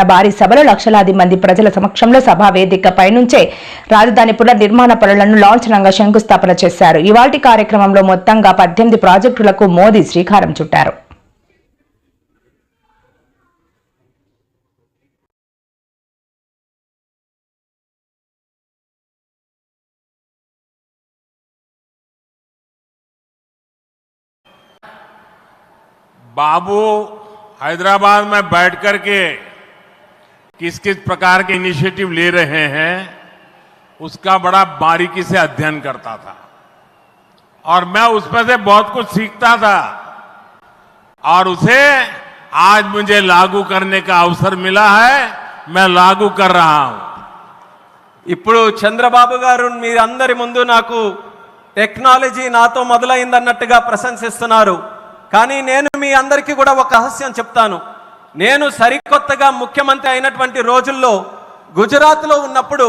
భారీ సభలో లక్షలాది మంది ప్రజల సమక్షంలో సభా వేదికపై నుంచే రాజధాని పునర్నిర్మాణ పనులను లాంఛనంగా శంకుస్థాపన చేశారు. ఇవాల్టి కార్యక్రమంలో మొత్తంగా 18 ప్రాజెక్టులకు మోదీ శ్రీకారం చుట్టారు. बाबू हैदराबाद में बैठ करके किस किस प्रकार के इनिशिएटिव ले रहे हैं उसका बड़ा बारीकी से अध्ययन करता था और मैं उसमें से बहुत कुछ सीखता था और उसे आज मुझे लागू करने का अवसर मिला है. मैं लागू कर रहा हूं. ఇప్పుడు చంద్రబాబు గారు మీరందరి ముందు నాకు టెక్నాలజీ నాతో మొదలైందన్నట్టుగా ప్రశంసిస్తున్నారు. కానీ నేను మీ అందరికీ కూడా ఒక రహస్యం చెప్తాను. నేను సరికొత్తగా ముఖ్యమంత్రి అయినటువంటి రోజుల్లో గుజరాత్లో ఉన్నప్పుడు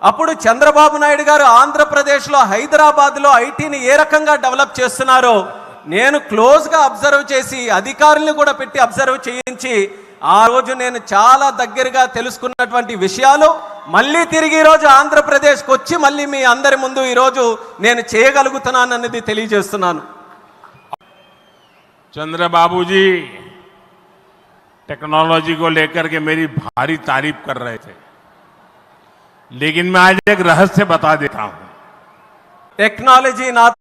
అప్పుడు చంద్రబాబు నాయుడు గారు ఆంధ్రప్రదేశ్లో హైదరాబాద్లో ఐటీని ఏ రకంగా డెవలప్ చేస్తున్నారో నేను క్లోజ్గా అబ్జర్వ్ చేసి అధికారులను కూడా పెట్టి అబ్జర్వ్ చేయించి ఆ రోజు నేను చాలా దగ్గరగా తెలుసుకున్నటువంటి విషయాలు మళ్ళీ తిరిగి ఈరోజు ఆంధ్రప్రదేశ్కి వచ్చి మళ్ళీ మీ అందరి ముందు ఈరోజు నేను చేయగలుగుతున్నానన్నది తెలియజేస్తున్నాను. चंद्रबाबू जी टेक्नोलॉजी को लेकर के मेरी भारी तारीफ कर रहे थे, लेकिन मैं आज एक रहस्य बता देता हूं. టెక్నాలజీ నాతో